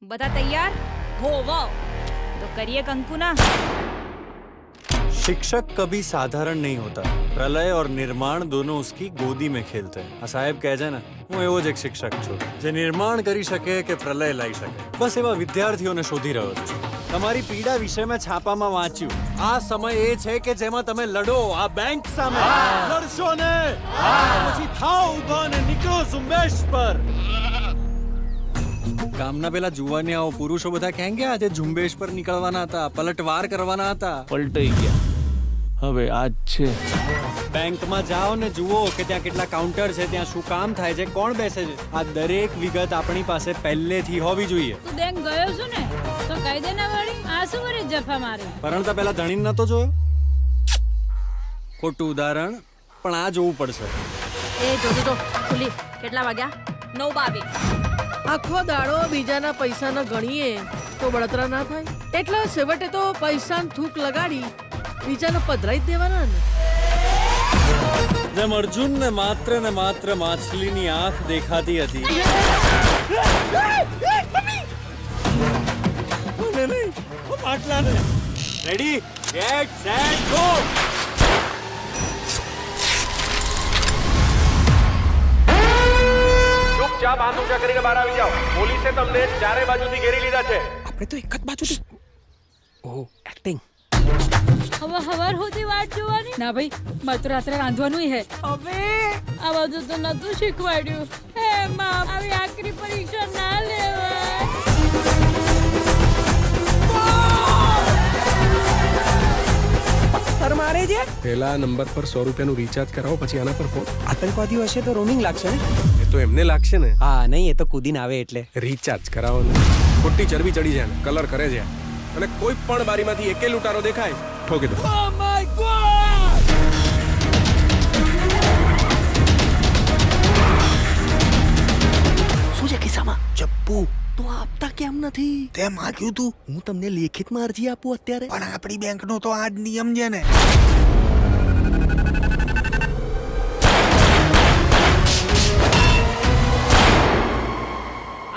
બધા तैयार हो वो तो करिए कंकु ना। शिक्षक कभी साधारण नहीं होता, प्रलय और निर्माण दोनों उसकी गोदी में खेलते हैं। આ સાહેબ કહે છે ને, હું એવો જ એક શિક્ષક છું જે નિર્માણ કરી શકે કે પ્રલય લાવી શકે, બસ એવા વિદ્યાર્થીઓને શોધી રહ્યો છું. તમારી પીડા વિશે મેં છાપામાં વાંચ્યું. આ સમય એ છે કે જેમાં તમે લડો આ બેંક સામે. લડશો ને પછી થાઓ ઊભા ને નીકળો ઝુંબેશ પર. ગામના પેલા જુવાનિયાઓ પુરુષો બધા ક્યાં ગયા? જે ઝુંબેશ પર નીકળવાના હતા, પલટવાર કરવાના હતા, પલટાઈ ગયા. હવે આજ છે. બેંકમાં જાઓ ને જુઓ કે ત્યાં કેટલા કાઉન્ટર છે, ત્યાં શું કામ થાય છે, કોણ બેસે છે. આ દરેક વિગત આપણી પાસે પહેલેથી હોવી જોઈએ. તું બેંક ગયો છું ને તો કહી દે ને વળી આ શું કરી જફા મારી. પરણતા પહેલા ધણીને નતો જોયો? ખોટું ઉદાહરણ, પણ આ જોવું પડશે. એ જોજો તો ખુલી કેટલા વાગ્યા? 9:22. આખો દાડો બીજાના પૈસા ન ગણીએ તો બળતરા ના થાય, એટલે છેવટે તો પૈસાનું થૂક લગાડી બીજાને પધરાઈ જ દેવાના ને. જેમ અર્જુન ને માત્ર માછલીની આંખ દેખાતી હતી, રેડી ગેટ સેટ ગો. ચૂપચાપ હાથ ઊંચા કરીને બહાર આવી જાઓ. પોલીસે તમને ચારે બાજુથી ઘેરી લીધા છે. આપણે તો એક જ બાજુથી. ઓહ, એક્ટિંગ. હવે હવાર હોતી વાટ જોવાની. ના ભાઈ મારે તો રાત્રે રાંધવાનું હે. હવે આ બધું તો નતું શીખવાડ્યું. હે માં, આવી આખરી પરીક્ષા ના લેવાય. મારે છે પહેલા નંબર પર 100 રૂપિયાનું રિચાર્જ કરાવો, પછી આના પર ફોન. આતંકવાદીઓ હશે તો રોમિંગ લાગશે ને. એ તો એમને લાગશે ને. હા નહીં, એ તો કૂદીને આવે એટલે. રિચાર્જ કરાવો ને. ખોટી ચરબી ચડી જાય ને, કલર કરે છે, અને કોઈ પણ બારીમાંથી એકે લૂંટારો દેખાય ઠોકી દો. શું છે કિસ્સામાં? ચપ્પુ તો આપતા કેમ નથી? તે માંગ્યું તું. હું તમને લેખિતમાં અરજી આપું અત્યારે. પણ આપણી બેંકનો તો આ જ નિયમ છે ને.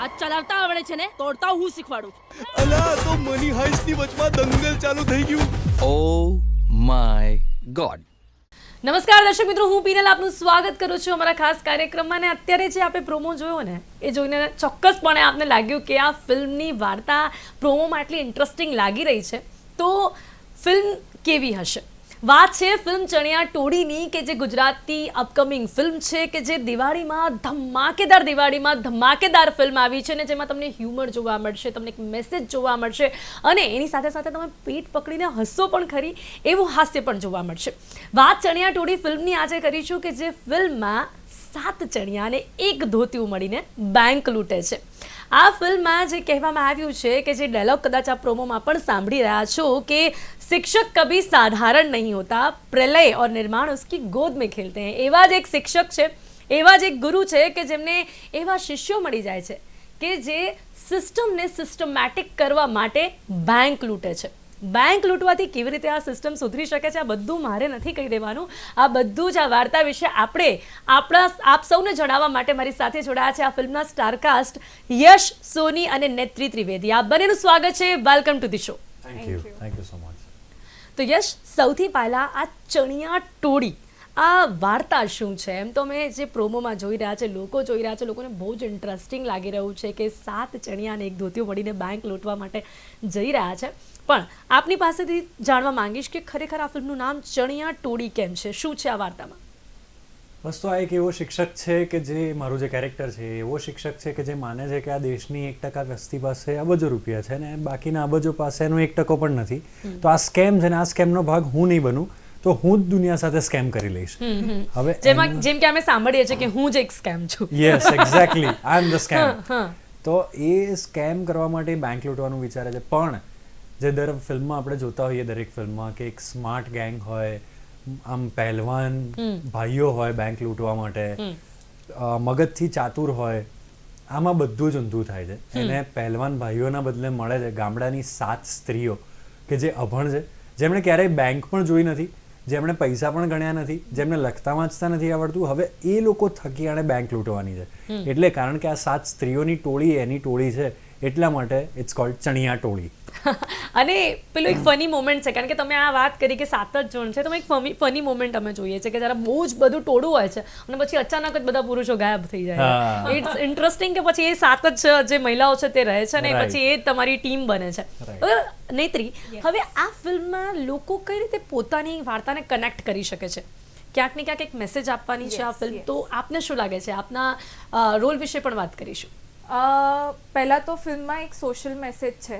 આ ચલાવતા આવડે છે ને, તોડતા હું શીખવાડું. અલા, તો મની હાઈસ્ટની વચમાં દંગલ ચાલુ થઈ ગયું. Oh my God. નમસ્કાર દર્શક મિત્રો, હું પીનલ આપનું સ્વાગત કરું છું અમારા ખાસ કાર્યક્રમમાં. ને અત્યારે જે આપણે પ્રોમો જોયો ને, એ જોઈને ચોક્કસપણે આપને લાગ્યું કે આ ફિલ્મની વાર્તા પ્રોમોમાં આટલી ઇન્ટરેસ્ટિંગ લાગી રહી છે, તો ફિલ્મ કેવી હશે? વાત છે ફિલ્મ ચણિયા ટોળીની, કે જે ગુજરાતી અપકમિંગ ફિલ્મ છે, કે જે દિવાળીમાં ધમાકેદાર ફિલ્મ આવી છે, ને જેમાં તમને હ્યુમર જોવા મળશે, તમને એક મેસેજ જોવા મળશે, અને એની સાથે સાથે તમે પેટ પકડીને હસો પણ ખરી એવું હાસ્ય પણ જોવા મળશે. વાત ચણિયા ટોળી ફિલ્મની આજે કરીશું, કે જે ફિલ્મમાં 7 ચણિયા અને 1 ધોતિયું મળીને બેંક લૂંટે છે. આ ફિલ્મમાં જે કહેવામાં આવ્યું છે, કે જે ડાયલોગ કદાચ આ પ્રોમોમાં પણ સાંભળી રહ્યા છો, કે शिक्षक कभी साधारण नहीं होता, प्रलय और निर्माण उसकी गोद में खेलते हैं. એવા જ એક શિક્ષક છે, એવા જ એક ગુરુ છે, કે જેમને એવા શિષ્યો મળી જાય છે કે જે સિસ્ટમને સિસ્ટમેટિક કરવા માટે બેંક લૂંટે છે. બેંક લૂંટવાથી કેવી રીતે આ સિસ્ટમ સુધરી શકે છે, આ બધું મારે નથી કહી દેવાનું. આ બધું જ આ વાર્તા વિશે આપ સૌને જણાવવા માટે મારી સાથે જોડાયા છે આ ફિલ્મના સ્ટારકાસ્ટ યશ, સોની અને નેત્રી ત્રિવેદી. આ બંનેનું સ્વાગત છે. Welcome to the show. Thank you so much. તો યશ, સૌથી પહેલાં આ ચણિયા ટોળી આ વાર્તા શું છે? એમ તો મેં જે પ્રોમોમાં જોઈ રહ્યા છે, લોકો જોઈ રહ્યા છે, લોકોને બહુ જ ઇન્ટરેસ્ટિંગ લાગી રહ્યું છે કે 7 ચણિયા અને 1 ધોતિયું મળીને બેંક લૂંટવા માટે જઈ રહ્યા છે. પણ આપની પાસેથી જાણવા માંગીશ કે ખરેખર આ ફિલ્મનું નામ ચણિયા ટોળી કેમ છે? શું છે આ વાર્તામાં? બસ તો આ એક એવો શિક્ષક છે કે જે મારું જે કેરેક્ટર છે, એવો શિક્ષક છે કે જે માને છે કે આ દેશની 1% વસ્તી પાસે અબજો રૂપિયા છે ને બાકીના અબજો પાસે એનો 1% પણ નથી. તો આ સ્કેમ છે ને આ સ્કેમનો ભાગ હું નહીં બનું, તો હું જ દુનિયા સાથે સ્કેમ કરી લઈશ. હવે જેમ કે અમે સાંભળીએ છીએ કે હું જ એક સ્કેમ છું. Yes, exactly, I am the scam. તો એ સ્કેમ કરવા માટે બેંક લૂંટવાનું વિચારે છે. પણ જે દર ફિલ્મમાં આપણે જોતા હોઈએ, દરેક ફિલ્મમાં કે એક સ્માર્ટ ગેંગ હોય, આમ પહેલવાન ભાઈઓ હોય બેંક લૂંટવા માટે, મગજથી ચાતુર હોય, આમાં બધું જ ઊંધું થાય છે. એને પહેલવાન ભાઈઓના બદલે મળે છે ગામડાની 7 સ્ત્રીઓ કે જે અભણ છે, જેમણે ક્યારેય બેંક પણ જોઈ નથી, જેમણે પૈસા પણ ગણ્યા નથી, જેમને લખતા વાંચતા નથી આવડતું. હવે એ લોકો થકી આણે બેંક લૂંટવાની છે. એટલે કારણ કે આ 7 સ્ત્રીઓની ટોળી એની ટોળી છે, એટલા માટે ઇટ્સ કોલ્ડ ચણિયા ટોળી. અને પેલું એક ફની મોમેન્ટ છે, કારણ કે તમે આ વાત કરી કે 7 જ જણ છે, તો એક ફની મોમેન્ટ અમે જોઈએ છે કે જ્યારે બહુ જ બધું ટોળું હોય છે અને પછી અચાનક જ બધા પુરુષો ગાયબ થઈ જાય. ઇટ્સ ઇન્ટરેસ્ટિંગ કે પછી એ 7 જ જે મહિલાઓ છે તે રહે છે અને પછી એ તમારી ટીમ બને છે. નેત્રી, હવે આ ફિલ્મમાં લોકો કઈ રીતે પોતાની વાર્તાને કનેક્ટ કરી શકે છે? ક્યાંક ને ક્યાંક એક મેસેજ આપવાની છે આ ફિલ્મ, તો આપને શું લાગે છે? આપના રોલ વિશે પણ વાત કરીશું. પહેલા તો ફિલ્મમાં એક સોશિયલ મેસેજ છે.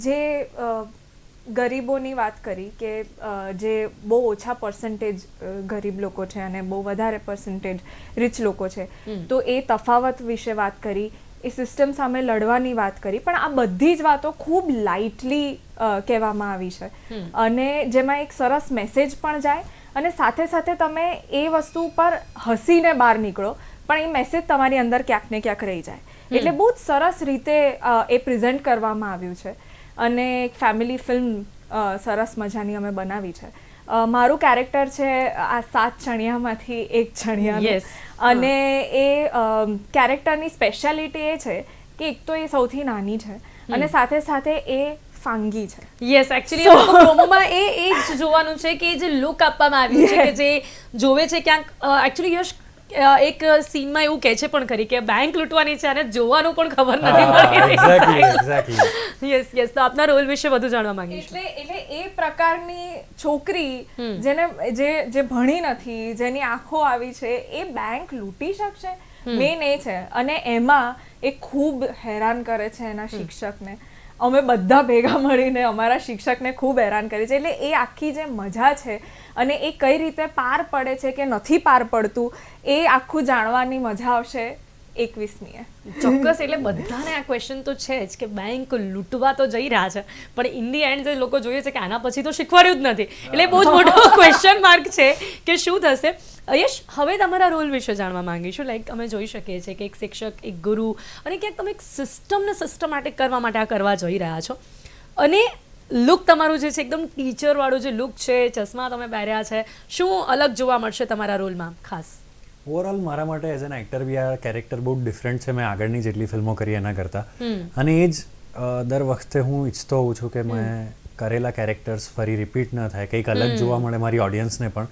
જે ગરીબોની વાત કરી કે જે બહુ ઓછા પર્સન્ટેજ ગરીબ લોકો છે અને બહુ વધારે પર્સન્ટેજ રિચ લોકો છે, તો એ તફાવત વિશે વાત કરી, એ સિસ્ટમ સામે લડવાની વાત કરી. પણ આ બધી જ વાતો ખૂબ લાઇટલી કહેવામાં આવી છે અને જેમાં એક સરસ મેસેજ પણ જાય અને સાથે સાથે તમે એ વસ્તુ પર હસીને બહાર નીકળો પણ એ મેસેજ તમારી અંદર ક્યાંક ને ક્યાંક રહી જાય. એટલે બહુ જ સરસ રીતે એ પ્રેઝન્ટ કરવામાં આવ્યું છે અને એક ફેમિલી ફિલ્મ સરસ મજાની અમે બનાવી છે. મારું કેરેક્ટર છે આ 7 ચણિયામાંથી એક ચણિયા, અને એ કેરેક્ટરની સ્પેશિયાલિટી એ છે કે એક તો એ સૌથી નાની છે અને સાથે સાથે એ ફાંગી છે. યસ, એકચ્યુઅલી પ્રોમોમાં એ જ જોવાનું છે કે જે લુક આપવામાં આવ્યું છે કે જે જોવે છે ક્યાંક. એકચ્યુઅલી યશ એક સીનમાં એવું કહે છે પણ ખરી કે બેંક લૂંટવાની છે અને જોવાનું પણ ખબર નથી. યસ યસ, તો આપના રોલ વિશે વધુ જાણવા માંગીશ. એટલે એ પ્રકારની છોકરી જેને જે ભણી નથી, જેની આંખો આવી છે, એ બેંક લૂંટી શકશે, મેન એ છે. અને એમાં એ ખૂબ હેરાન કરે છે એના શિક્ષકને. અમે બધા ભેગા મળીને અમારા શિક્ષકને ખૂબ હેરાન કરી છે. એટલે એ આખી જે મજા છે અને એ કઈ રીતે પાર પડે છે કે નથી પાર પડતું, એ આખું જાણવાની મજા આવશે 21મીએ. ચોક્કસ. એટલે બધાને આ ક્વેશ્ચન તો છે જ કે બેંક લૂંટવા તો જઈ રહ્યા છે, પણ ઇન ધી એન્ડ જે લોકો જોઈએ છે કે આના પછી તો શીખવાડ્યું જ નથી. એટલે બહુ જ મોટો ક્વેશ્ચન માર્ક છે કે શું થશે. યશ, હવે તમારા રોલ વિશે જાણવા માંગીશું. લાઈક અમે જોઈ શકીએ છીએ કે એક શિક્ષક, એક ગુરુ, અને ક્યાંક તમે એક સિસ્ટમને સિસ્ટમેટિક કરવા માટે આ કરવા જઈ રહ્યા છો. અને લુક તમારું જે છે એકદમ ટીચરવાળું જે લુક છે, ચશ્મા તમે પહેર્યા છે, શું અલગ જોવા મળશે તમારા રોલમાં ખાસ? ઓવરઓલ મારા માટે એઝ એન એક્ટર બી આ કેરેક્ટર બહુ ડિફરન્ટ છે મેં આગળની જેટલી ફિલ્મો કરી એના કરતાં. અને એ જ દર વખતે હું ઈચ્છતો હોઉં છું કે મેં કરેલા કેરેક્ટર્સ ફરી રિપીટ ન થાય, કંઈક અલગ જોવા મળે મારી ઓડિયન્સને પણ.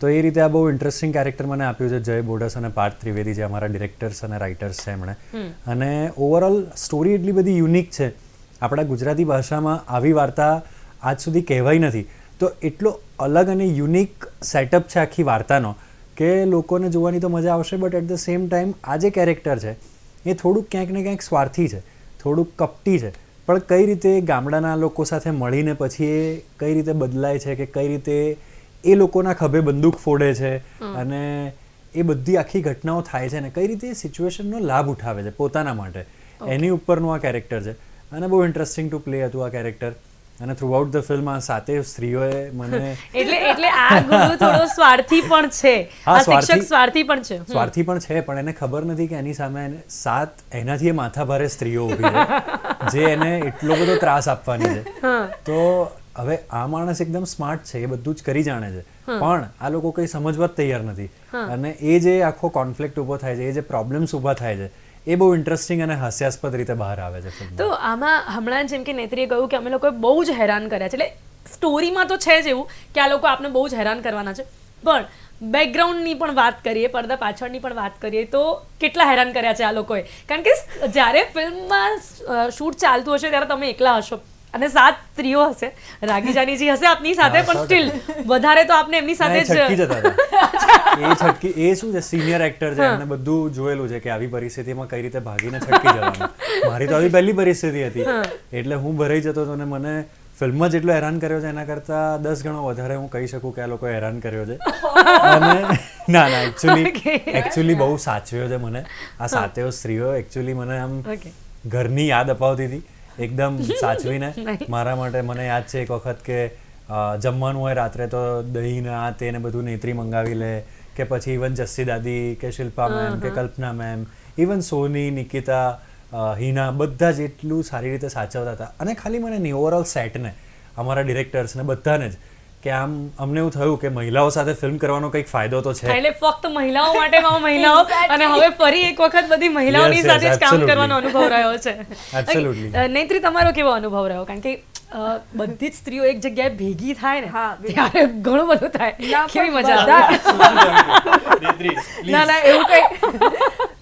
તો એ રીતે આ બહુ ઇન્ટરેસ્ટિંગ કેરેક્ટર મને આપ્યું છે જય બોડસ અને પાર્થ ત્રિવેદી, જે અમારા ડિરેક્ટર્સ અને રાઇટર્સ છે એમણે. અને ઓવરઓલ સ્ટોરી એટલી બધી યુનિક છે. આપણા ગુજરાતી ભાષામાં આવી વાર્તા આજ સુધી કહેવાય નથી. તો એટલો અલગ અને યુનિક સેટઅપ છે આખી વાર્તાનો કે લોકોને જોવાની તો મજા આવશે. But at the same time આ જે કેરેક્ટર છે એ થોડુંક ક્યાંક ને ક્યાંક સ્વાર્થી છે, થોડુંક કપટી છે, પણ કઈ રીતે ગામડાના લોકો સાથે મળીને પછી એ કઈ રીતે બદલાય છે, કે કઈ રીતે એ લોકોના ખભે બંદૂક ફોડે છે અને એ બધી આખી ઘટનાઓ થાય છે ને કઈ રીતે એ સિચ્યુએશનનો લાભ ઉઠાવે છે પોતાના માટે, એની ઉપરનું આ કેરેક્ટર છે. અને બહુ ઇન્ટરેસ્ટિંગ ટુ પ્લે હતું આ કેરેક્ટર. અને થ્રુઆઉટ ધ ફિલ્મ આ 7 સ્ત્રીઓએ મને એટલે આ ગુરુ થોડો સ્વાર્થી પણ છે, આ શિક્ષક સ્વાર્થી પણ છે. સ્વાર્થી પણ છે, પણ એને ખબર નથી કે એની સામે 7 એનાથી માથાભારે સ્ત્રીઓ ઊભી છે જે એને એટલો બધો ત્રાસ આપવાની છે. તો હવે આ માણસ એકદમ સ્માર્ટ છે, એ બધું જ કરી જાણે છે, પણ આ લોકો કંઈ સમજવા જ તૈયાર નથી. અને એ જે આખો કોન્ફ્લિક્ટ ઊભો થાય છે, એ જે પ્રોબ્લેમ્સ ઊભા થાય છે, એ બહુ ઇન્ટરેસ્ટિંગ અને હાસ્યાસ્પદ રીતે બહાર આવે છે ફિલ્મમાં. તો આમાં હમણાં જેમ કે નેત્રીએ કહ્યું કે અમે લોકોએ બહુ જ હેરાન કર્યા છે. એટલે સ્ટોરીમાં તો છે જ એવું કે આ લોકો આપણે બહુ જ હેરાન કરવાના છે, પણ બેકગ્રાઉન્ડની પણ વાત કરીએ, પડદા પાછળની પણ વાત કરીએ તો કેટલા હેરાન કર્યા છે આ લોકોએ. કારણ કે જ્યારે ફિલ્મમાં શૂટ ચાલતું હશે ત્યારે તમે એકલા હશો અને 7 સ્ત્રીઓ હશે, રાગીજાનીજી હશે આપની સાથે, પણ સ્ટીલ વધારે તો આપને એમની સાથે જ છટકી જતા હતા. એ શું છે, સિનિયર એક્ટર છે, એમને બધું જોયેલું છે કે આવી પરિસ્થિતિમાં કઈ રીતે ભાગીને છટકી જવાનું. મારી તો આવી પહેલી પરિસ્થિતિ હતી, એટલે હું ભરાઈ જતો હતો. અને મને ફિલ્મમાં જેટલો હેરાન કર્યો છે એના કરતાં 10 ગણો વધારે હું કહી શકું કે આ લોકોએ હેરાન કર્યો છે. અને ના એકચ્યુઅલી બહુ સાચવ્યો છે મને આ 7 સ્ત્રીઓ. એકચ્યુઅલી મને આમ ઘરની યાદ અપાવતી હતી એકદમ સાચવીને મારા માટે. મને યાદ છે એક વખત કે જમવાનું હોય રાત્રે તો દહીં આ તેને બધું નેત્રી મંગાવી લે, કે પછી ઇવન જસ્સી દાદી કે શિલ્પા મેમ કે કલ્પના મેમ, ઇવન સોની, નિકિતા, હિના, બધા જ એટલું સારી રીતે સાચવતા હતા. અને ખાલી મને નહીં, ઓવરઓલ સેટને, અમારા ડિરેક્ટર્સને બધાને જ કે આમ અમને એવું થયું કે મહિલાઓ સાથે ફિલ્મ કરવાનો કંઈક ફાયદો તો છે. એટલે ફક્ત મહિલાઓ માટે મહિલાઓ અને હવે ફરી એક વખત બધી મહિલાઓની Yes, yes, સાથે જ કામ absolutely. કરવાનો અનુભવ રહ્યો છે. Absolutely. Okay, નેત્રી તમારો કેવો અનુભવ રહ્યો? કારણ કે બધી જ સ્ત્રીઓ એક જગ્યાએ ભેગી થાય ને હા, ત્યારે ઘણું બધું થાય. ના, કેવી પણ મજા આવે? ના એવું કઈ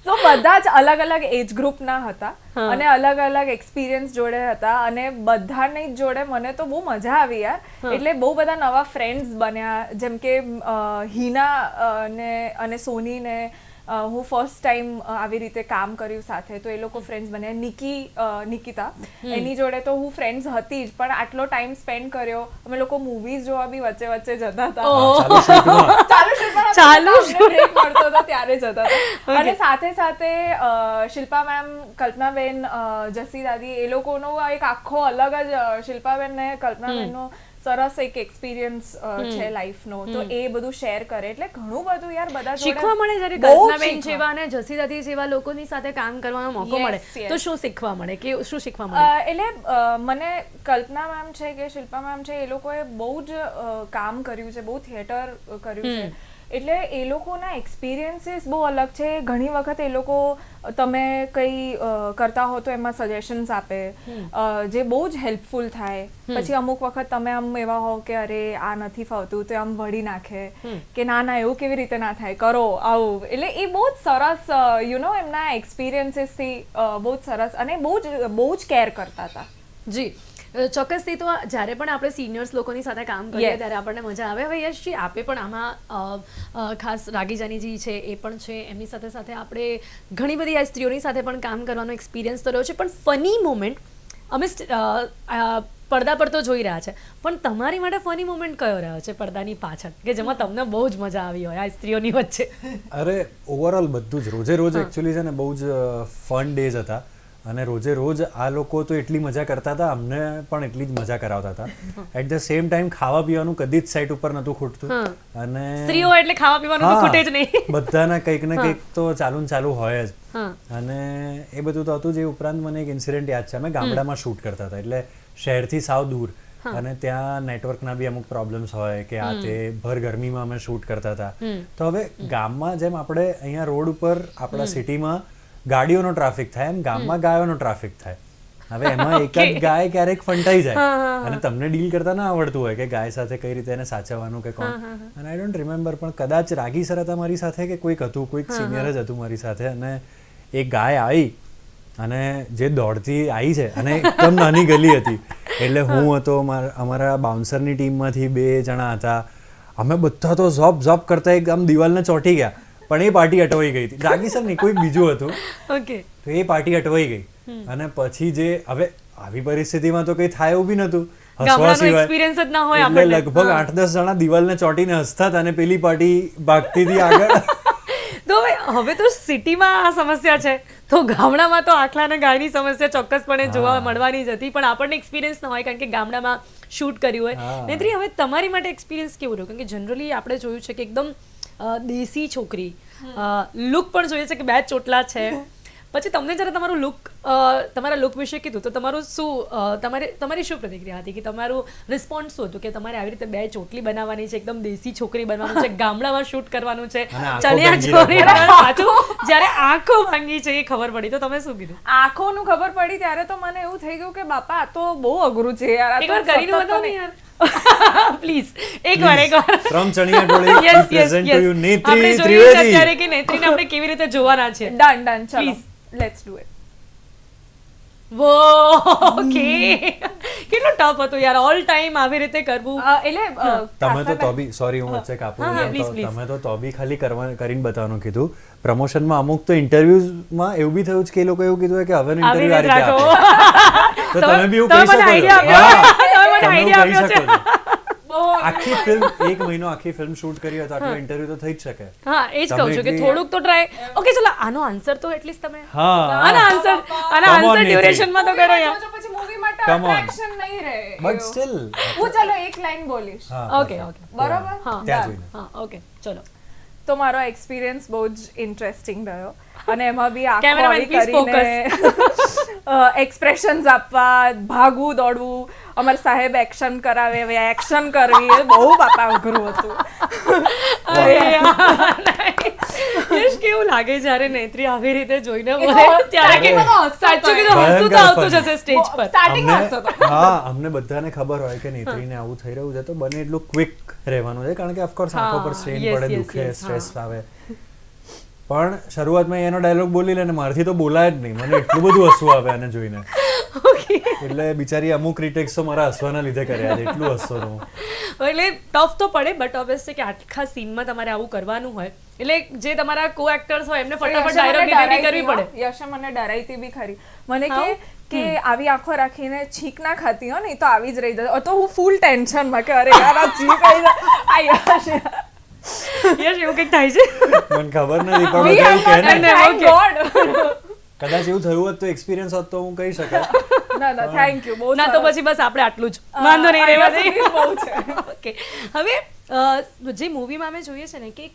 તો બધા જ અલગ અલગ એજ ગ્રુપના હતા અને અલગ અલગ એક્સપિરિયન્સ જોડે હતા અને બધાની જોડે મને તો બહુ મજા આવી યાર. એટલે બહુ બધા નવા ફ્રેન્ડ્સ બન્યા, જેમ કે હિના અને સોની ને હું ફર્સ્ટ ટાઈમ આવી રીતે કામ કર્યું સાથે, તો એ લોકો ફ્રેન્ડ્સ બન્યા. નિકિતા એની જોડે તો હું ફ્રેન્ડ્સ હતી જ, પણ આટલો ટાઈમ સ્પેન્ડ કર્યો. અમે લોકો મૂવીઝ જોવા બી વચ્ચે વચ્ચે જતા હતા. ચાલુ બ્રેક મળતો હતો ત્યારે જતા હતા. અને સાથે સાથે શિલ્પા મેમ, કલ્પનાબેન, જસી દાદી, એ લોકોનો એક આખો અલગ જ શિલ્પાબેન ને કલ્પનાબેનનો સરસ એક એક્સપિરિયન્સ છે લાઈફનો, તો એ બધું શેર કરે. એટલે ઘણું બધું યાર બધા જોડે શીખવા મળે. જ્યારે બહુ કલ્પનાબેન શીખવા. જેવા અને જસી દાદી જેવા લોકોની સાથે કામ કરવાનો મોકો Yes, મળે yes. તો શું શીખવા મળે? કે શું શીખવા મળે? એટલે મને કલ્પના મેમ છે કે શિલ્પા મેમ છે, એ લોકોએ બહુ જ કામ કર્યું છે, બહુ થિયેટર કર્યું છે. એટલે એ લોકોના એક્સપિરિયન્સીસ બહુ અલગ છે. ઘણી વખત એ લોકો તમે કંઈ કરતા હો તો એમાં સજેશન્સ આપે, જે બહુ જ હેલ્પફુલ થાય. પછી અમુક વખત તમે આમ એવા હો કે અરે આ નથી ફાવતું, તો આમ વળી નાખે કે ના ના એવું કેવી રીતે ના થાય, કરો આવું. એટલે એ બહુ જ સરસ એમના એક્સપિરિયન્સીસથી બહુ જ સરસ અને બહુ જ કેર કરતા હતા. જી ચોક્કસથી. તો જ્યારે પણ આપણે સિનિયર્સ લોકોની સાથે કામ કરીએ Yes. ત્યારે આપણને મજા આવે. હવે યશજી, આપે પણ આમાં ખાસ રાગીજાનીજી છે એ પણ છે, એમની સાથે સાથે આપણે ઘણી બધી આ સ્ત્રીઓની સાથે પણ કામ કરવાનો એક્સપિરિયન્સ તો રહ્યો છે. પણ ફની મોમેન્ટ અમે પડદા પર તો જોઈ રહ્યા છે, પણ તમારી માટે ફની મોમેન્ટ કયો રહ્યો છે પડદાની પાછળ, કે જેમાં તમને બહુ જ મજા આવી હોય આ સ્ત્રીઓની વચ્ચે? અરે ઓવરઓલ બધું જ રોજે રોજ એકચ્યુઅલી છે ને બહુ જ ફન ડેઝ હતા. અને રોજે રોજ આ લોકો તો એટલી મજા કરતા હતા, અમને પણ એટલી જ મજા કરાવતા હતા. એટ ધ સેમ ટાઈમ ખાવા પીવાનું કદી જ સાઈટ ઉપર નહોતું ખૂટતું. અને સ્ત્રીઓ એટલે ખાવા પીવાનું તો ખૂટે જ નહીં. બધાના કંઈક ને કંઈક તો ચાલુ હોય જ. અને એ બધું તો હતું જ. એ ઉપરાંત મને એક ઇન્સિડન્ટ યાદ છે. અમે ગામડામાં શૂટ કરતા હતા, એટલે શહેરથી સાવ દૂર, અને ત્યાં નેટવર્કના બી અમુક પ્રોબ્લેમ્સ હોય કે આ તે ભર ગરમીમાં અમે શૂટ કરતા હતા. તો હવે ગામમાં જેમ આપણે અહીંયા રોડ ઉપર આપણા સિટીમાં ગાડીઓનો ટ્રાફિક થાય, એમ ગામમાં ગાયોનો ટ્રાફિક થાય. હવે એમાં એક જ ગાય ક્યારેક ફંટાઈ જાય અને તમને ડીલ કરતા ના આવડતું હોય કે ગાય સાથે કઈ રીતે એને સાચવવાનું કે કોણ. અને આઈ ડોન્ટ રિમેમ્બર, પણ કદાચ રાગી સર હતા મારી સાથે કે કોઈક હતું, કોઈક સિનિયર જ હતું મારી સાથે. અને એ ગાય આવી અને જે દોડતી આવી છે, અને એકદમ નાની ગલી હતી, એટલે હું હતો, અમારા બાઉન્સરની ટીમમાંથી 2 જણા હતા. અમે બધા તો ઝોપ કરતા એકદમ દિવાલને ચોંટી ગયા, પણ એ પાર્ટી અટવાઈ ગઈ હતી. રાગી સર નહીં, કોઈ બીજું હતું. ઓકે. તો એ પાર્ટી અટવાઈ ગઈ. અને પછી જે હવે આવી પરિસ્થિતિમાં તો કંઈ થાય એવું બી નહોતું, હસવા સિવાય. એક્સપિરિયન્સ જ ના હોય એટલે આપણને. લગભગ 8-10 જણા દિવાલને ચોંટીને હસતા હતા અને પેલી પાર્ટી ભાગતી હતી આગળ. તો હવે તો સિટીમાં આ સમસ્યા છે, તો ગામડામાં તો આખલા અને ગાયની સમસ્યા ચોક્કસપણે જોવા મળવાની જ હતી. પણ આપણને એક્સપિરિયન્સ ન હોય કારણ કે ગામડામાં શૂટ કર્યું હોય. નેત્રી, હવે તમારી માટે એક્સપિરિયન્સ કેવું રહ્યું? કારણ કે જનરલી આપણે જોયું છે કે એકદમ દેશી છોકરી, લુક પણ જોઈએ છે કે 2 ચોટલા છે. પછી તમને જ્યારે તમારું લુક, તમારા લુક વિશે કીધું તો તમારું શું, તમારી શું પ્રતિક્રિયા હતી, કે તમારું રિસ્પોન્સ શું હતું કે તમારે આવી રીતે 2 ચોટલી બનાવવાની છે, એકદમ દેશી છોકરી બનવાનું છે, ગામડામાં શૂટ કરવાનું છે, ચણિયા ચોળી પાછું જ્યારે આંખો ભાંગી છે એ ખબર પડી તો તમે શું કીધું? આંખોનું ખબર પડી ત્યારે તો મને એવું થઈ ગયું કે બાપા આ તો બહુ અઘરું છે યાર. એકવાર કરીને બતાવો ને યાર પ્લીઝ. એકવાર from chaniya choli yes present to you Netri આપણે જોઈએ ત્રિવેદી. અત્યારે કે નેત્રીને આપણે કેવી રીતે જોવાના છે. ડન ચલો, Please. Let's do it. વો ઓકે. કેટલો ટફ હતું યાર ઓલ ટાઈમ આવી રીતે કરવું. એટલે તમે તો બી સોરી હું વચ્ચે કાપું, તમે તો બી ખાલી કરીને બતાવવાનું કીધું. પ્રમોશનમાં અમુક તો ઇન્ટરવ્યુઝમાં એવું બી થયું છે કે એ લોકો એવું કીધું કે હવેનો ઇન્ટરવ્યુ આ રીતે આપે. તો તમે બી એવું કહી શકો છો. તમે એવું કહી શકો છો. આખી ફિલ્મ 1 મહિનો આખી ફિલ્મ શૂટ કરી હોય તો આટલો ઇન્ટરવ્યુ તો થઈ જ શકે. હા એ જ કહું છું કે થોડુંક તો ટ્રાય. ઓકે ચલો આનો આન્સર તો એટલીસ્ટ તમે હા આના આન્સર ડ્યુરેશન માં તો કરો યાર. પછી મૂવી માટે Come on. અટ્રેક્શન નહીં રહે. બટ સ્ટીલ હું ચલો એક લાઈન બોલીશ, ઓકે બરોબર? ત્યાં જોઈને હા ઓકે ચલો. તો મારો એક્સપિરિયન્સ બહુ જ ઇન્ટરેસ્ટિંગ રહ્યો અને એમાં બી Cameraman, આખો please કરીને એક્સપ્રેશન્સ આપવા, ભાગવું દોડવું, અમારા સાહેબ એક્શન કરાવે, હવે એક્શન કરવી એ બહુ બાપા અઘરું હતું. યશ, કેવું લાગે જ્યારે નેત્રી આવી રીતે જોઈને બોલે ત્યારે કે સાચું કીધું હસવું તો આવતું જ હશે સ્ટેજ પર. અમને બધાને ખબર હોય કે નેત્રીને આવું થઈ રહ્યું છે તો બને એટલું ક્વિક રહેવાનું છે, કારણ કે ઓફકોર્સ આંખો પર સ્ટ્રેન પડે, દુખે, સ્ટ્રેસ આવે. પણ શરૂઆતમાં એનો ડાયલોગ બોલી લે ને મારથી તો બોલાય જ નહીં, મને એટલું બધું હસવું આવે આને જોઈને. એટલે બિચારી અમુક ક્રિટિક્સ તો મારા હસવાના લીધે કર્યા છે, એટલું હસતો હું. એટલે ટફ તો પડે, બટ ઓબ્વિયસલી કે આખા સીનમાં તમારે આવું કરવાનું હોય એટલે જે તમારા કો એક્ટર્સ હોય એમને ફટાફટ ડાયલોગ ડિલિવરી કરવી પડે. યશે મને ડરાઈતી બી ખરી, મને કે આવી આંખો રાખીને છીક ના ખાતી હો ને તો આવી જ રહી જાય, તો હું ફૂલ ટેન્શનમાં કે અરે યાર આ છીક આવી યશ એવું કંઈક થાય છે, મને ખબર નથી પણ કદાચ એવું થયું હોત તો એક્સપિરિયન્સ હોત તો હું કહી શકાય. ના થેન્ક યુ, બહુ ના તો પછી બસ આપણે આટલું જ વાંધો નહીં રહેવા દે. ઓકે, હવે જે મૂવીમાં અમે જોઈએ છે ને કે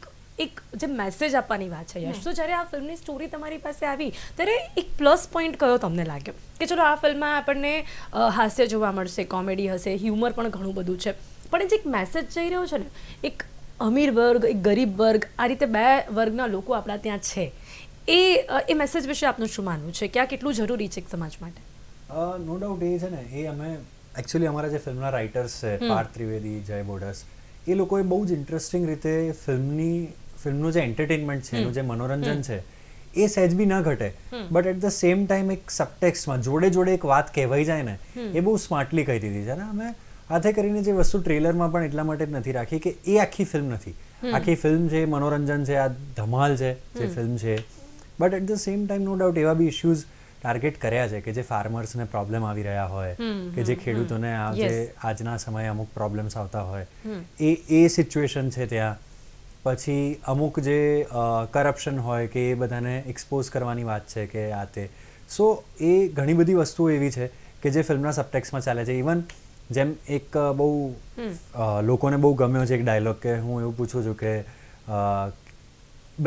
એક જે મેસેજ આપવાની વાત છે યશ, તો જ્યારે આ ફિલ્મની સ્ટોરી તમારી પાસે આવી ત્યારે એક પ્લસ પોઈન્ટ કયો તમને લાગ્યો કે ચલો આ ફિલ્મમાં આપણને હાસ્ય જોવા મળશે, કોમેડી હશે, હ્યુમર પણ ઘણું બધું છે, પણ જે એક મેસેજ જઈ રહ્યો છે ને, એક અમીર વર્ગ, એક ગરીબ વર્ગ, આ રીતે બે વર્ગના લોકો આપણા ત્યાં છે, એ મેસેજ વિશે આપનું શું માનવું છે કે આ કેટલું જરૂરી છે એક સમાજ માટે? નો ડાઉટ એ છે ને, એ અમે એકચ્યુઅલી અમારા જે ફિલ્મના રાઇટર્સ છે પાર્થ ત્રિવેદી, જય બોડસ, એ લોકોએ બહુ જ ઇન્ટરેસ્ટિંગ રીતે ફિલ્મનું જે એન્ટરટેનમેન્ટ છે, એનું જે મનોરંજન છે એ સહેજ બી ન ઘટે, but at the same time એક સબટેક્સ્ટમાં જોડે જોડે એક વાત કહેવાઈ જાય ને, એ બહુ સ્માર્ટલી કહી દીધી છે ને. અમે હાથે કરીને જે વસ્તુ ટ્રેલરમાં પણ એટલા માટે જ નથી રાખી કે એ આખી ફિલ્મ નથી, આખી ફિલ્મ છે મનોરંજન છે, આ ધમાલ છે જે ફિલ્મ છે, but at the same time no doubt એવા બી ઇશ્યુઝ ટાર્ગેટ કર્યા છે કે જે ફાર્મર્સને પ્રોબ્લેમ આવી રહ્યા હોય, કે જે ખેડૂતોને આજના સમયે અમુક પ્રોબ્લેમ્સ આવતા હોય, એ સિચ્યુએશન છે ત્યાં. પછી અમુક જે કરપ્શન હોય કે એ બધાને એક્સપોઝ કરવાની વાત છે કે આ તે. સો એ ઘણી બધી વસ્તુઓ એવી છે કે જે ફિલ્મના સબટેક્સમાં ચાલે છે. ઇવન જેમ એક બહુ લોકોને બહુ ગમ્યો છે એક ડાયલોગ કે હું એવું પૂછું છું કે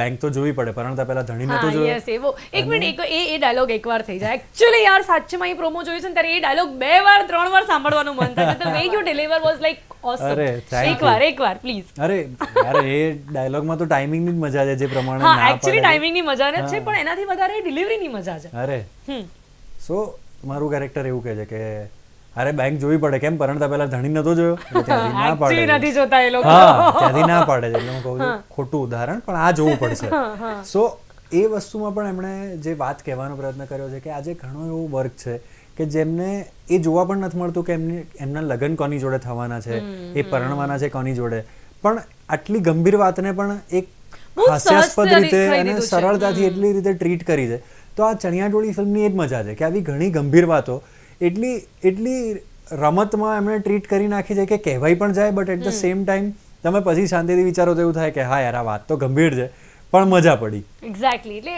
બેંક તો જોવી પડે પરંતુ પહેલા ધણીને તો જોઈએ. યસ, એવો એક મિનિટ એ ડાયલોગ એકવાર થઈ જાય. એક્ચ્યુઅલી યાર સાચેમાં એ પ્રોમો જોયું છે ને ત્યારે એ ડાયલોગ 2 વાર 3 વાર સાંભળવાનું મન થાય. The way you deliver was like awesome. એકવાર પ્લીઝ. અરે યાર એ ડાયલોગમાં તો ટાઈમિંગની જ મજા છે, જે પ્રમાણે હા એક્ચ્યુઅલી ટાઈમિંગની મજા ને છે, પણ એનાથી વધારે ડિલિવરીની મજા છે. અરે સો મારું કેરેક્ટર એવું કહે છે કે અરે બેંક જોવી પડે, કેમ પરણતા પહેલા ધણી નતો જોયો? ત્યાંથી ના પાડે, નથી જોતા એ લોકો. હા ત્યાંથી ના પાડે છે. એટલે હું કહું છું ખોટું ઉદાહરણ, પણ આ જોવું પડશે. સો એ વસ્તુમાં પણ એમણે જે વાત કહેવાનો પ્રયત્ન કર્યો છે કે આજે ઘણો એવો વર્ગ છે કે જેમને એ જોવા પણ નથી મળતું કે એમના લગ્ન કોની જોડે થવાના છે, એ પરણવાના છે કોની જોડે, પણ આટલી ગંભીર વાતને પણ એક હાસ્યાસ્પદ રીતે અને સરળતાથી એટલી રીતે ટ્રીટ કરી છે. તો આ ચણિયાચોળી ફિલ્મની એ જ મજા છે કે આવી ઘણી ગંભીર વાતો એટલી રમતમાં એમણે ટ્રીટ કરી નાખી છે કે કહેવાય પણ જાય, but at the same time તમે પછી શાંતિથી વિચારો તો એવું થાય કે હા યાર આ વાત તો ગંભીર છે પણ મજા પડી. એક્ઝેક્ટલી. એટલે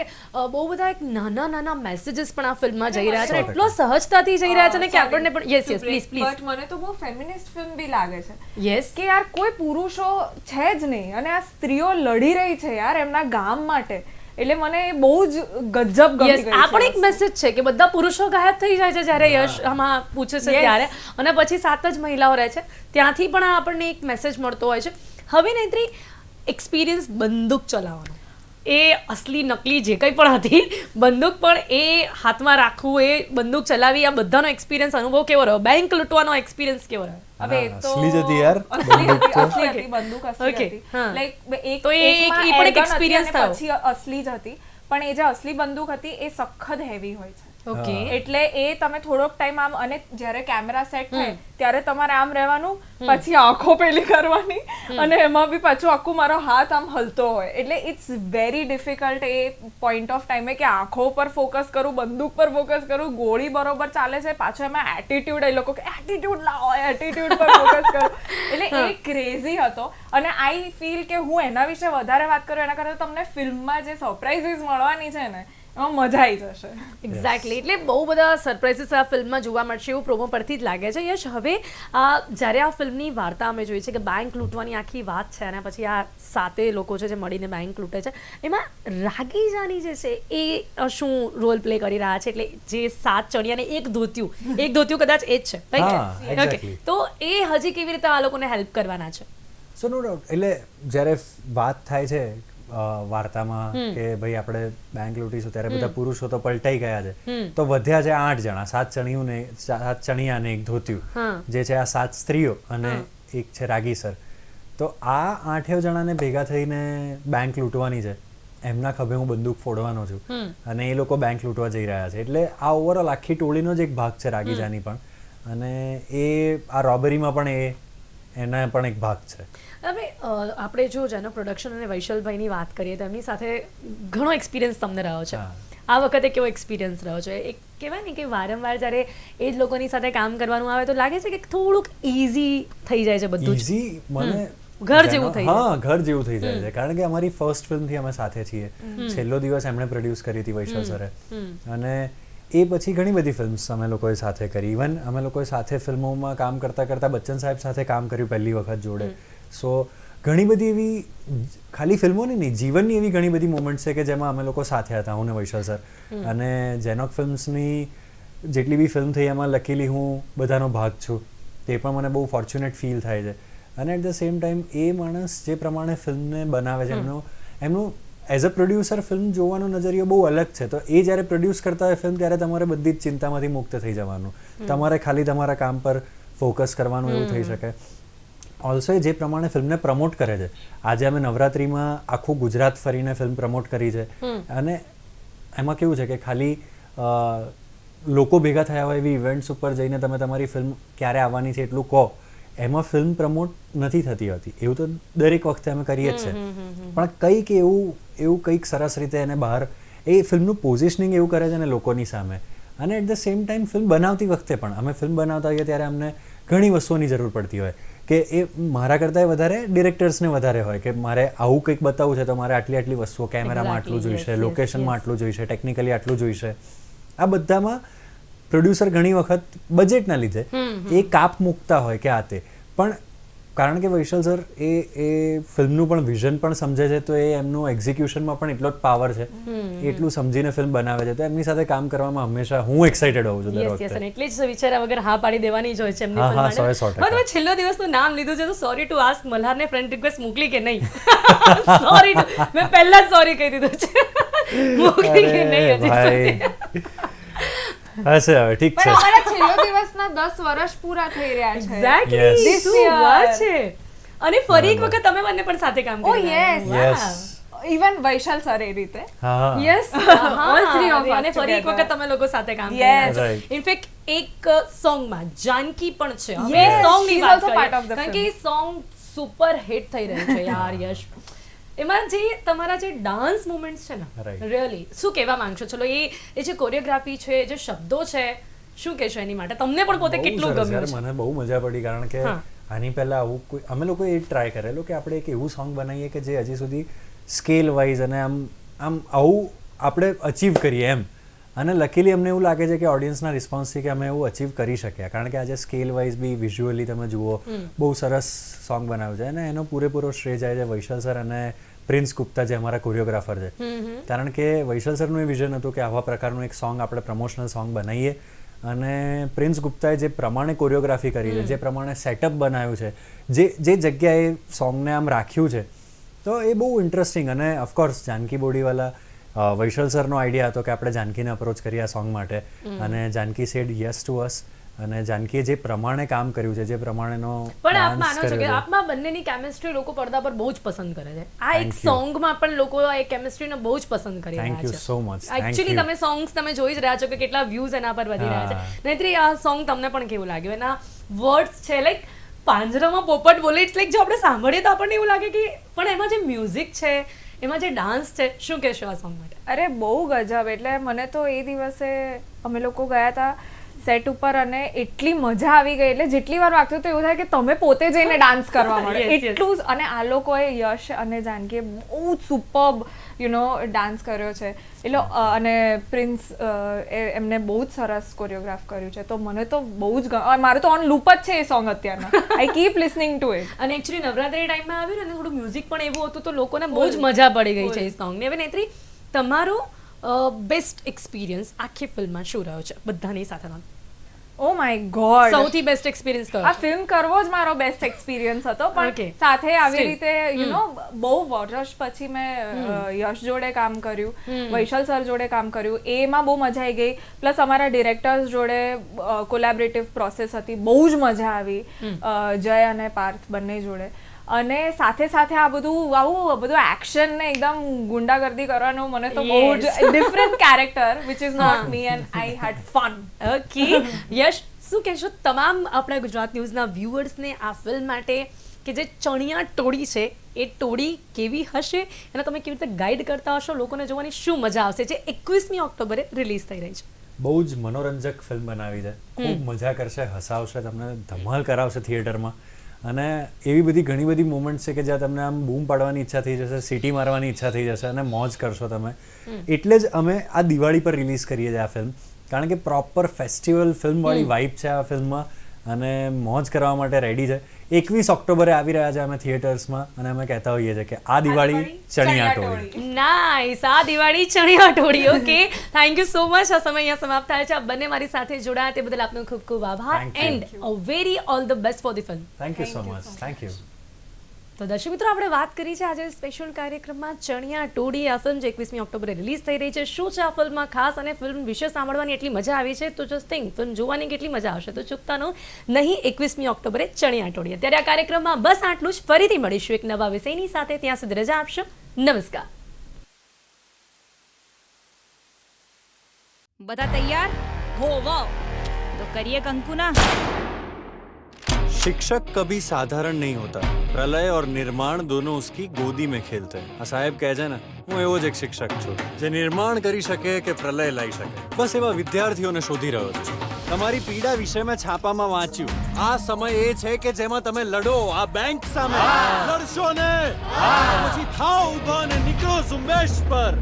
બહુ બધા એક નાના મેસેजेस પણ આ ફિલ્મમાં જઈ રહ્યા છે, એટલો સહજતાથી જઈ રહ્યા છે ને કે આપણને પણ યસ પ્લીઝ બટ મને તો બહુ ફેમિનિસ્ટ ફિલ્મ બી લાગે છે. યસ કે યાર કોઈ પુરુષો છે જ નહીં અને આ સ્ત્રીઓ લડી રહી છે યાર એમના ગામ માટે, એટલે મને બહુ જ ગજબ ગમી ગઈ. આ પણ એક મેસેજ છે કે બધા પુરુષો ગાયબ થઈ જાય છે જ્યારે યશ આમાં પૂછે છે ત્યારે, અને પછી 7 જ મહિલાઓ રહે છે, ત્યાંથી પણ આપણને એક મેસેજ મળતો હોય છે. હવે નેત્રી, એક્સપિરિયન્સ બંદૂક ચલાવવાનો, એ અસલી નકલી જે કંઈ પણ હતી બંદૂક, પણ એ હાથમાં રાખવું, એ બંદૂક ચલાવી, આ બધાનો એક્સપિરિયન્સ અનુભવ કેવો રહ્યો? બેંક લૂંટવાનો એક્સપિરિયન્સ કેવો રહ્યો? હવે તો અસલી જ હતી યાર, અસલી હતી બંદૂક, અસલી હતી. લાઈક એક તો એ પણ એક એક્સપિરિયન્સ થયો. પછી અસલી જ હતી, પણ એ જે અસલી બંદૂક હતી એ સખત હેવી હોય છે. ઓકે. એટલે એ તમે થોડોક ટાઈમ આમ, અને જ્યારે કેમેરા સેટ થાય ત્યારે તમારે આમ રહેવાનું, પછી આંખો પેલી કરવાની, અને એમાં બી પાછું આખું મારો હાથ આમ હલતો હોય, એટલે it's very difficult a point of ટાઈમે કે આંખો પર ફોકસ કરું, બંદૂક પર ફોકસ કરું, ગોળી બરોબર ચાલે છે, પાછો એમાં એટીટ્યુડ, એ લોકો કે એટીટ્યુડ લાવો, એટીટ્યુડ પર ફોકસ કરું, એટલે એ ક્રેઝી હતો. અને આઈ ફીલ કે હું એના વિશે વધારે વાત કરું એના કરતાં તમને ફિલ્મમાં જે સરપ્રાઇઝીસ મળવાની છે ને મજા આવી જશે. એક્ઝેક્ટલી, એટલે બહુ બધા સરપ્રાઇઝીસ આ ફિલ્મમાં જોવા મળશે એવું પ્રોમો પરથી જ લાગે છે. યશ, હવે જ્યારે આ ફિલ્મની વાર્તા અમે જોઈ છે કે બેંક લૂંટવાની આખી વાત છે અને પછી આ 7 લોકો છે જે મળીને બેંક લૂંટે છે, એમાં રાગી જાની જે છે એ શું રોલ પ્લે કરી રહ્યા છે? એટલે જે 7 ચણિયા ને એક ધોતિયું કદાચ એ જ છે, હા, રાઈટ? Okay, exactly. તો એ હજી કેવી રીતે આ લોકોને હેલ્પ કરવાના છે? સો નો ડાઉટ, એટલે જ્યારે વાત થાય છે વાર્તામાં કે ભાઈ આપણે બેંક લૂંટીશું ત્યારે બધા પુરુષો તો પલટાઈ ગયા છે, તો વધ્યા છે 8 જણા, 7 ચણિયા ને એક ધોતિયું, જે છે આ 7 સ્ત્રીઓ અને એક છે રાગીસર. તો આ 8 જણાને ભેગા થઈને બેંક લૂંટવાની છે, એમના ખભે હું બંદૂક ફોડવાનો છું અને એ લોકો બેંક લૂંટવા જઈ રહ્યા છે. એટલે આ ઓવરઓલ આખી ટોળીનો જ એક ભાગ છે રાગીજાની પણ, અને એ આ રોબરીમાં પણ એના પણ એક ભાગ છે. હવે આપણે જો જેનો પ્રોડક્શન અને વૈશલભાઈની વાત કરીએ તો એમની સાથે ઘણો એક્સપિરિયન્સ તમને રહ્યો છે. આ વખતે કેવો એક્સપિરિયન્સ રહ્યો છે? એક કહેવાય ને કે વારંવાર જ્યારે એ જ લોકોની સાથે કામ કરવાનું આવે તો લાગે છે કે થોડુંક ઇઝી થઈ જાય છે બધું. ઇઝી મને ઘર જેવું થઈ જાય. હા, ઘર જેવું થઈ જાય છે, કારણ કે અમારી ફર્સ્ટ ફિલ્મથી અમે સાથે છીએ. છેલ્લો દિવસ એમણે પ્રોડ્યુસ કરી હતી વૈશલ સરે, અને એ પછી ઘણી બધી ફિલ્મ્સ અમે લોકોએ સાથે કરી. ઇવન અમે લોકોએ સાથે ફિલ્મોમાં કામ કરતા કરતા બચ્ચન સાહેબ સાથે કામ કર્યું પહેલી વખત જોડે. સો ઘણી બધી એવી ખાલી ફિલ્મોની નહીં, જીવનની એવી ઘણી બધી મોમેન્ટ્સ છે કે જેમાં અમે લોકો સાથે હતા, હું ને વૈશલ સર. અને જેનોક ફિલ્મ્સની જેટલી બી ફિલ્મ થઈ એમાં લકીલી હું બધાનો ભાગ છું, તે પણ મને બહુ ફોર્ચ્યુનેટ ફીલ થાય છે. અને એટ ધ સેમ ટાઈમ એ માણસ જે પ્રમાણે ફિલ્મને બનાવે છે, એમનું એઝ અ પ્રોડ્યુસર ફિલ્મ જોવાનો નજરિયો બહુ અલગ છે. તો એ જ્યારે પ્રોડ્યુસ કરતા હોય ફિલ્મ ત્યારે તમારે બધી જ ચિંતામાંથી મુક્ત થઈ જવાનું, તમારે ખાલી તમારા કામ પર ફોકસ કરવાનું એવું થઈ શકે. ઓલ્સો જે પ્રમાણે ફિલ્મને પ્રમોટ કરે છે, આજે અમે નવરાત્રિમાં આખું ગુજરાત ફરીને ફિલ્મ પ્રમોટ કરી છે, અને એમાં કેવું છે કે ખાલી લોકો ભેગા થયા હોય એવી ઇવેન્ટ્સ ઉપર જઈને તમે તમારી ફિલ્મ ક્યારે આવવાની છે એટલું કહો, એમાં ફિલ્મ પ્રમોટ નથી થતી હોતી. એવું તો દરેક વખતે અમે કરીએ જ છે, પણ કંઈક એવું કંઈક સરસ રીતે એને બહાર એ ફિલ્મનું પોઝિશનિંગ એવું કરે છે ને લોકોની સામે. અને at the same time film બનાવતી વખતે પણ અમે ફિલ્મ બનાવતા હોઈએ ત્યારે અમને ઘણી વસ્તુઓની જરૂર પડતી હોય કે એ મારા કરતાં વધારે ડિરેક્ટર્સને વધારે હોય કે મારે આવું કંઈક બતાવવું છે તો મારે આટલી વસ્તુઓ, કેમેરામાં આટલું જોઈશે, લોકેશનમાં આટલું જોઈશે, ટેકનિકલી આટલું જોઈશે. આ બધામાં પ્રોડ્યુસર ઘણી વખત બજેટના લીધે એ કાપ મૂકતા હોય કે આ તે, પણ કારણ કે વૈશલ સર એ ફિલ્મનું પણ વિઝન પણ સમજે છે, તો એ એમનું એક્ઝિક્યુશનમાં પણ એટલો જ પાવર છે, એટલું સમજીને ફિલ્મ બનાવે છે. તો એમની સાથે કામ કરવામાં હંમેશા હું એક્સાઇટેડ હોઉં છું દર વખતે. એટલે જ વિચાર્યા વગર હા પાડી દેવાની જ હોય છે એમની ફિલ્મ માટે. 100%. તમે છેલ્લો દિવસનું નામ લીધું છે તો સોરી ટુ આસ્ક, મલ્હારને ફ્રેન્ડ રિક્વેસ્ટ મોકલી કે નહીં? સોરી, મેં પહેલા જ સોરી કહી દીધું છે, મોકલી કે નહીં હજી? હશે, હવે ઠીક છે. પણ અમારા છેલ્લો દિવસના 10 વર્ષ પૂરા થઈ રહ્યા છે. એક્ઝેક્ટલી, This શું year. વાત છે. અને ફરી એક વખત તમે બંને પણ સાથે કામ Oh, કરી yes. યસ. ઇવન વૈશાલ સર એ રીતે. હા, yes, All three of us અને ફરી એક together. વખત તમે લોકો સાથે કામ Yes. કર્યા. Right. ઇનફેક્ટ એક સોંગમાં જાનકી પણ છે. હવે Yes, સોંગ ની she's વાત also કરીએ. part of the કારણ કે એ સોંગ સુપર હિટ થઈ રહ્યું છે યાર યશ. એમાં જે તમારા જે ડાન્સ મુવમેન્ટ્સ છે ને, Right. રિયલી શું કહેવા માંગશો? ચલો એ જે કોરિયોગ્રાફી છે, જે શબ્દો છે, શું કહેશો એની માટે? તમને પણ પોતે બહુ કેટલું સરસ ગમ્યું યાર, છે? મને બહુ મજા પડી, કારણ કે હા. આની પહેલા આવું કોઈ અમે લોકોએ એ ટ્રાય કરેલો કે આપણે એક એવું સોંગ બનાવીએ કે જે હજી સુધી સ્કેલ વાઇઝ અને આમ આવું આપણે અચીવ કરીએ એમ. અને લકીલી અમને એવું લાગે છે કે ઓડિયન્સના રિસ્પોન્સથી કે અમે એવું અચીવ કરી શક્યા, કારણ કે આજે સ્કેલ વાઇઝ બી વિઝ્યુઅલી તમે જુઓ બહુ સરસ સોંગ બનાવ્યું છે. અને એનો પૂરેપૂરો શ્રેય જાય છે વૈશલ સર અને પ્રિન્સ ગુપ્તા જે અમારા કોરિયોગ્રાફર છે. કારણ કે વૈશલ સરનું એ વિઝન હતું કે આવા પ્રકારનું એક સોંગ આપણે પ્રમોશનલ સોંગ બનાવીએ, અને પ્રિન્સ ગુપ્તાએ જે પ્રમાણે કોરિયોગ્રાફી કરી છે, જે પ્રમાણે સેટઅપ બનાવ્યું છે, જે જગ્યાએ સોંગને આમ રાખ્યું છે, તો એ બહુ ઇન્ટરેસ્ટિંગ. અને ઓફકોર્સ જાનકી બોડીવાલા વૈશલ સરનો આઈડિયા હતો કે આપણે જાનકીને અપ્રોચ કરીએ આ સોંગ માટે, અને Janaki said yes to us. અને જાનકીએ જે પ્રમાણે કામ કર્યું છે, જે પ્રમાણેનો પણ આપ dance માનો છો કે કર્યો છે. આપમાં બંનેની કેમિસ્ટ્રી લોકો પડદા પર બહુ જ પસંદ કરે છે. આ એક Thank you. સોંગમાં પણ લોકો આ એક કેમિસ્ટ્રીને બહુ જ પસંદ કરી Thank રહ્યા you છે. so much. Thank actually you. તમે સોંગ્સ તમે જોઈ જ રહ્યા છો કે કેટલા વ્યૂઝ એના પર વધી રહ્યા છે. હા. નહીતર આ સોંગ તમને પણ કેવું લાગ્યું? એના વર્ડ્સ છે લાઈક પાંજરામાં પોપટ બોલે, ઇટ્સ લાઈક જો આપણે સાંભળીએ તો આપણને એવું લાગે કે પણ એમાં જે મ્યુઝિક છે, એમાં જે ડાન્સ છે, શું કહેશો આ સોંગ માટે? અરે બહુ ગજબ. એટલે મને તો એ દિવસે અમે લોકો ગયા હતા સેટ ઉપર અને એટલી મજા આવી ગઈ એટલે જેટલી વાર વાગતું તો એવું થાય કે તમે પોતે જઈને ડાન્સ કરવા મળે Yes, yes. એટલું જ. અને આ લોકોએ યશ અને જાનકીએ બહુ જ સુપર્બ ડાન્સ કર્યો છે એટલે અને પ્રિન્સ એમને બહુ જ સરસ કોરિયોગ્રાફ કર્યું છે તો મને તો બહુ જ મારું તો ઓન લૂપ જ છે એ સોંગ અત્યારના આઈ કીપ લિસનિંગ ટુ ઇટ. અને એકચ્યુઅલી નવરાત્રી ટાઈમમાં આવ્યું ને અને થોડું મ્યુઝિક પણ એવું હતું તો લોકોને બહુ જ મજા પડી ગઈ છે એ સોંગની. હવે નેત્રી, તમારો બેસ્ટ એક્સપિરિયન્સ આખી ફિલ્મમાં શું રહ્યો છે બધાની સાથે? ઓ માય ગોડ, સૌથી બેસ્ટ એક્સપિરિયન્સ કયો? આ ફિલ્મ કરવો જ મારો બેસ્ટ એક્સપિરિયન્સ હતો Okay. પણ સાથે આવી Still. રીતે બહુ વર્ષ પછી મેં યશ જોડે કામ કર્યું, વૈશાલ સર જોડે કામ કર્યું, એમાં બહુ મજા આવી ગઈ. પ્લસ અમારા ડિરેક્ટર્સ જોડે કોલેબરેટિવ પ્રોસેસ હતી, બહુ જ મજા આવી જય અને પાર્થ બંને જોડે. અને સાથે સાથે આ બધું એક્શન ને એકદમ ગુંડાગર્દી કરવાનું મને તો બહુ જ different character which is not me and I had fun. Okay Yash, શું કહેશો તમામ આપણા ગુજરાત ન્યૂઝના વ્યુઅર્સને આ ફિલ્મ માટે કે જે ચણિયા ટોળી છે એ ટોળી કેવી હશે અને તમે કેવી રીતે ગાઈડ કરતા હશો, લોકોને જોવાની શું મજા આવશે જે 21મી ઓક્ટોબરે રિલીઝ થઈ રહી છે? બહુ જ મનોરંજક ફિલ્મ બનાવી છે, ખૂબ મજા કરશે, હસાવશે, તમને ધમાલ કરાવશે થિયેટરમાં. અને એવી બધી ઘણી બધી મોમેન્ટ છે કે જ્યાં તમને આમ બૂમ પાડવાની ઈચ્છા થઈ જશે, સિટી મારવાની ઈચ્છા થઈ જશે અને મોજ કરશો તમે. એટલે જ અમે આ દિવાળી પર રિલીઝ કરીએ છીએ આ ફિલ્મ, કારણ કે પ્રોપર ફેસ્ટિવલ ફિલ્મવાળી વાઇબ છે આ ફિલ્મમાં અને મોજ કરવા માટે રેડી છે. 21 ઓક્ટોબરે આવી રહ્યા છે અમે થિયેટર્સમાં અને અમે કહેતા હોઈએ છીએ કે આ દિવાળી ચણિયા ટોળી. નાઈસ, આ Diwali chaniya choli. Okay, thank you so much. આ સમય અહીંયા સમાપ્ત થાય છે. આ બંને મારી સાથે જોડાયા તે બદલ આપનો ખૂબ ખૂબ આભાર Thank you. And a very all the best for the film. Thank you so much. Thank you. તો દર્શક મિત્રો, આપણે વાત કરી છે આજે સ્પેશિયલ કાર્યક્રમમાં ચણિયા ટોળી, આ ફિલ્મ જે 21મી ઓક્ટોબરે રિલીઝ થઈ રહી છે. શું છે આ ફિલ્મમાં ખાસ અને ફિલ્મ વિશે સાંભળવાની એટલી મજા આવી છે તો જસ્ટ થિંક ફિલ્મ જોવાની કેટલી મજા આવશે. તો ચૂકતાનો નહીં 21મી ઓક્ટોબરે ચણિયા ટોળી. અત્યારે આ કાર્યક્રમમાં બસ આટલું જ. ફરીથી મળીશું એક નવા વિષયની સાથે. ત્યાં સુધી રજા આપશો. નમસ્કાર. બધા તૈયાર હો વાવ તો કરીએ કંકુના. शिक्षक कभी साधारण नहीं होता. प्रलय और निर्माण दोनों उसकी गोदी में खेलते हैं. आ साहेब કહે છે ને, હું એવો જ એક શિક્ષક છું જે નિર્માણ કરી શકે કે પ્રલય લાવી શકે. બસ એવા વિદ્યાર્થીઓને શોધી રહ્યો છું. તમારી પીડા વિશે મેં છાપામાં વાંચ્યું. આ સમય એ છે કે જેમાં તમે લડો આ બેંક સામે. લડશો ને પછી થાઓ ઊભા અને નીકળો ઝુંબેશ પર.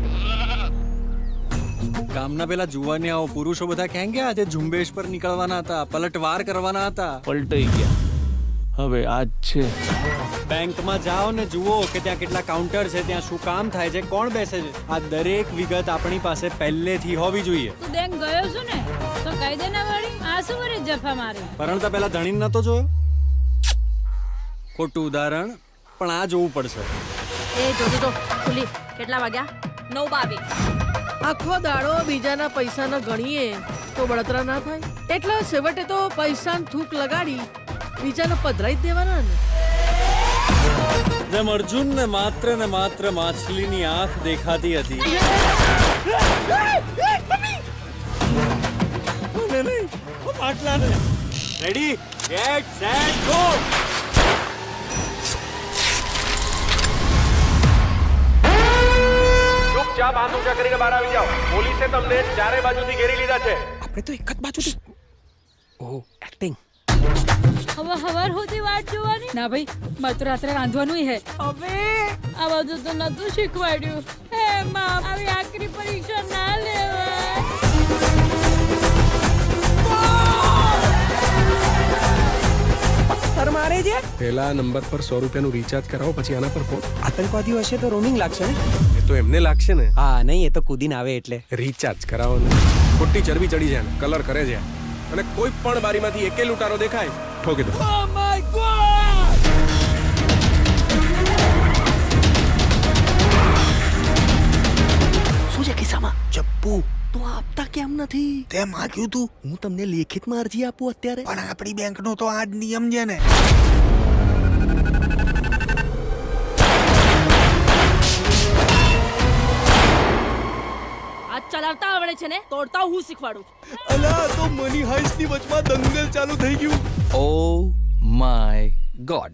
ગામના પેલા જુવાનિયાઓ પુરુષો બધા ક્યાં ગયા? આજે ઝુંબેશ પર નીકળવાના હતા, પલટવાર કરવાના હતા. પલટાઈ ગયા. હવે આજ છે. બેંકમાં જાઓ ને જુઓ કે ત્યાં કેટલા કાઉન્ટર છે, ત્યાં શું કામ થાય છે, કોણ બેસે છે. આ દરેક વિગત આપણી પાસે પહેલેથી હોવી જોઈએ. તું બેંક ગયો છું ને તો કહી દે ને વળી, આ શું વળી જફા મારી? પરણતા પહેલા ધણીને નતો જોયો? ખોટું ઉદાહરણ, પણ આ જોવું પડશે. એ જો ખુલી કેટલા વાગ્યા? 9:22. આખો દાડો બીજાના પૈસા ન ગણીએ તો બળતરા ના થાય એટલે છેવટે તો પૈસાનું થૂક લગાડી બીજાને પધરાઈ જ દેવાના ને. જેમ અર્જુન ને માત્ર માછલીની આંખ દેખાતી હતી. Ready, get set go. ચૂપચાપ હાથ ઊંચા કરીને બહાર આવી જાઓ. પોલીસે તમને ચારે બાજુથી ઘેરી લીધા છે. આપણે તો એક જ બાજુથી. ઓહ, એક્ટિંગ. હવે હવાર હોતી વાટ જોવાની. ના ભાઈ, મારે તો રાત્રે રાંધવાનું હે. હવે આ બધું તો નતું શીખવાડ્યું. હે માં, આવી આખરી પરીક્ષા ના લેવાય. મારે છે પહેલા નંબર પર 100 રૂપિયાનું રિચાર્જ કરાવો, પછી આના પર ફોન. આતંકવાદીઓ હશે તો રોમિંગ લાગશે ને? એ તો એમને લાગશે ને. હા નહીં, એ તો કૂદીને આવે એટલે. રિચાર્જ કરાવો ને. ખોટી ચરબી ચડી જાય ને, કલર કરે છે અને કોઈ પણ બારીમાંથી એકે લૂંટારો દેખાય ઠોકી દો. શું છે ખિસ્સામાં? ચપ્પુ. તો આપતા કેમ નથી? તે માંગ્યું તું. હું તમને લેખિતમાં અરજી આપું અત્યારે. પણ આપણી બેંકનો તો આ જ નિયમ છે ને. આ ચલાવતા આવડે છે ને, તોડતા હું શીખવાડું. અલા, તો મની હાઇસ્ટની વચમાં દંગલ ચાલુ થઈ ગયું. Oh my God.